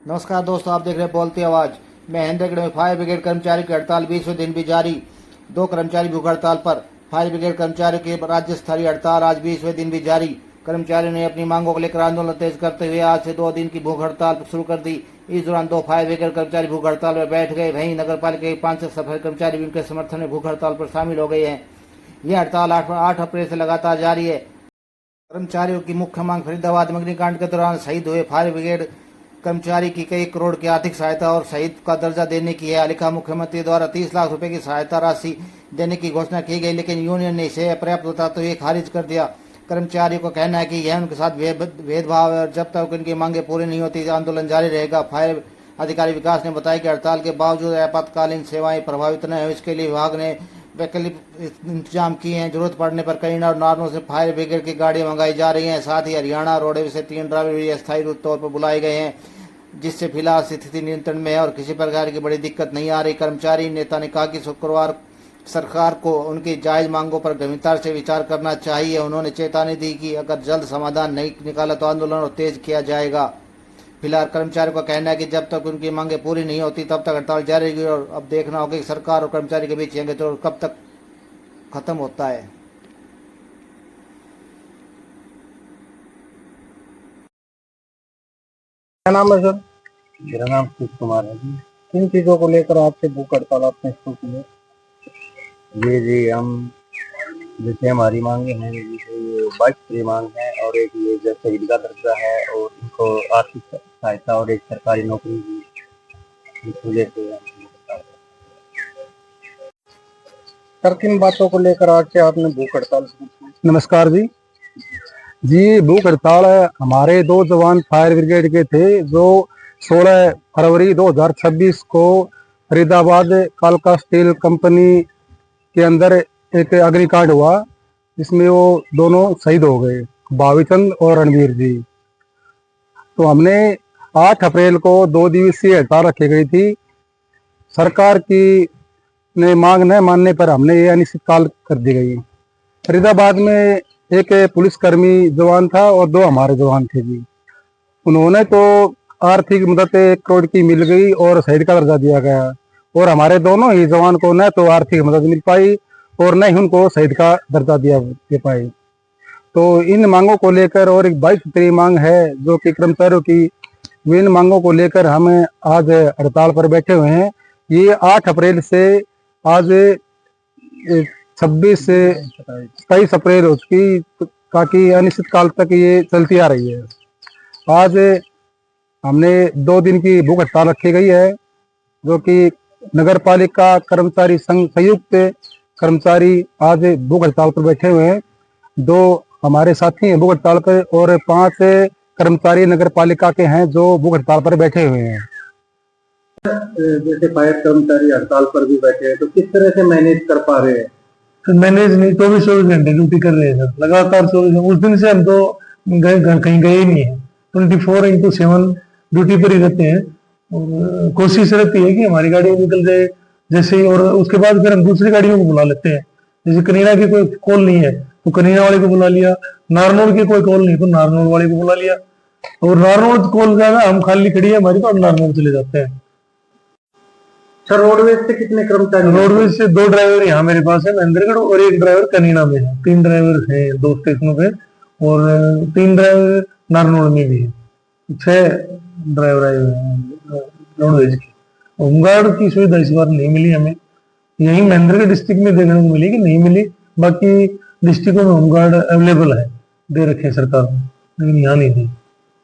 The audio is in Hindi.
नमस्कार दोस्तों, आप देख रहे हैं बोलती आवाज। मैं महेंद्रगढ़ में फायर ब्रिगेड कर्मचारी की हड़ताल 20वें दिन भी जारी। 2 कर्मचारी भूख हड़ताल पर। फायर ब्रिगेड कर्मचारियों की राज्य स्तरीय हड़ताल आज 20वें दिन भी जारी। कर्मचारियों ने अपनी मांगों को लेकर आंदोलन तेज करते हुए आज से 2 दिन की भूख हड़ताल शुरू कर दी। इस दौरान 2 फायर ब्रिगेड कर्मचारी भूख हड़ताल पर बैठ गए। वहीं नगर पालिका के 5 से सफाई कर्मचारी भी उनके समर्थन में भूख हड़ताल पर शामिल हो गए हैं। यह हड़ताल 8 अप्रैल से लगातार जारी है। कर्मचारियों की मुख्य मांग फरीदाबाद में अग्निकांड के दौरान शहीद हुए फायर ब्रिगेड कर्मचारी की कई करोड़ की आर्थिक सहायता और शहीद का दर्जा देने की है। लिखा मुख्यमंत्री द्वारा 30 लाख रुपए की सहायता राशि देने की घोषणा की गई, लेकिन यूनियन ने इसे अपर्याप्त बताते हुए खारिज कर दिया। कर्मचारियों का कहना है कि यह उनके साथ भेदभाव है और जब तक उनकी मांगे पूरी नहीं होती आंदोलन जारी रहेगा। फायर अधिकारी विकास ने बताया कि हड़ताल के बावजूद आपातकालीन सेवाएं प्रभावित न हो, इसके लिए विभाग ने वैकल्पिक इंतजाम किए हैं। जरूरत पड़ने पर कई और नार्नों से फायर ब्रिगेड की गाड़ियां मंगाई जा रही हैं। साथ ही हरियाणा रोडवेज से 3 ड्राइवर भी अस्थायी तौर पर बुलाए गए हैं, जिससे फिलहाल स्थिति नियंत्रण में है और किसी प्रकार की बड़ी दिक्कत नहीं आ रही। कर्मचारी नेता ने कहा कि शुक्रवार सरकार को उनकी जायज मांगों पर गंभीरता से विचार करना चाहिए। उन्होंने चेतावनी दी कि अगर जल्द समाधान नहीं निकाला तो आंदोलन और तेज किया जाएगा। फिलहाल कर्मचारियों का कहना है कि जब तक उनकी मांगे पूरी नहीं होती तब तक हड़ताल जारी रहेगी और अब देखना होगा कि सरकार और कर्मचारी के बीच यह गठजोड़ कब तक खत्म होता है। क्या नाम है सर? मेरा नाम शिव कुमार है जी। किन चीजों को लेकर आपसे भूख हड़ताल आपने शुरू की है? जी हम जैसे हमारी मांगे हैं, जैसे ये 22 मांग है और एक ये जो शहीद का दर्जा है और इनको आर्थिक सहायता और एक सरकारी नौकरी की इस वजह से सर, किन बातों को लेकर आज से आपने भूख हड़ताल शुरू की? नमस्कार जी। भूख हड़ताल हमारे 2 जवान फायर ब्रिगेड के थे जो 16 फरवरी 2026 को फरीदाबाद कालका स्टील कंपनी के अंदर एक अग्निकांड हुआ, जिसमें वो दोनों शहीद हो गए, भावीचंद और रणवीर जी। तो हमने 8 अप्रैल को 2 दिवसीय हड़ताल रखी गई थी। सरकार की ने मांग न मानने पर हमने ये अनिश्चितकाल कर दी गई। फरीदाबाद में एक पुलिसकर्मी जवान था और 2 हमारे जवान थे जी। उन्होंने तो आर्थिक मदद 1 करोड़ की मिल गई और शहीद का दर्जा दिया गया, और हमारे दोनों ही जवान को न तो आर्थिक मदद मिल पाई और न ही उनको शहीद का दर्जा दे पाई। तो इन मांगों को लेकर, और एक 22 सूत्री मांग है जो कि कर्मचारियों की, इन मांगों को लेकर हम आज हड़ताल पर बैठे हुए हैं। ये 8 अप्रैल से आज 26 से 27 अप्रैल हो चुकी, ताकि अनिश्चित काल तक ये चलती आ रही है। आज हमने 2 दिन की भूख हड़ताल रखी गई है, जो कि नगर पालिका कर्मचारी संघ संयुक्त कर्मचारी आज भूख हड़ताल पर बैठे हुए हैं। 2 हमारे साथी हैं भूख हड़ताल पर और 5 कर्मचारी नगर पालिका के हैं जो भूख हड़ताल पर बैठे हुए हैं। जैसे फायर कर्मचारी हड़ताल पर भी बैठे हैं, तो किस तरह से मैनेज कर पा रहे हैं? तो मैनेज नहीं, 24 घंटे ड्यूटी कर रहे हैं सर, लगातार 24। उस दिन से हम तो कहीं गए ही नहीं है, 24x7 ड्यूटी पर ही रहते हैं। और कोशिश रहती है कि हमारी गाड़ी निकल जाए जैसे ही, और उसके बाद फिर हम दूसरी गाड़ियों को बुला लेते हैं। जैसे कनीना की कोई कॉल नहीं है तो कनीना वाले को बुला लिया, नारनौल की कोई कॉल नहीं तो नारनौल वाले को बुला लिया, और नारनौल कॉल ज्यादा हम खाली खड़ी है हमारी तो हम नारनौल चले जाते हैं। सर, रोडवेज से कितने कर्मचारी? रोडवेज से 2 ड्राइवर यहाँ मेरे पास है महेंद्रगढ़, और 1 ड्राइवर कनीना में है। 3 ड्राइवर है 2 स्टेशनों पे, और 3 ड्राइवर नारनौल में भी है। 6 ड्राइवर आए हुए हैं रोडवेज की। होमगार्ड की सुविधा इस बार नहीं मिली हमें, यही महेंद्रगढ़ डिस्ट्रिक्ट में देखने को मिली कि नहीं मिली। बाकी डिस्ट्रिक्टों में होमगार्ड अवेलेबल है, दे रखे सरकार ने, लेकिन यहाँ नहीं दी।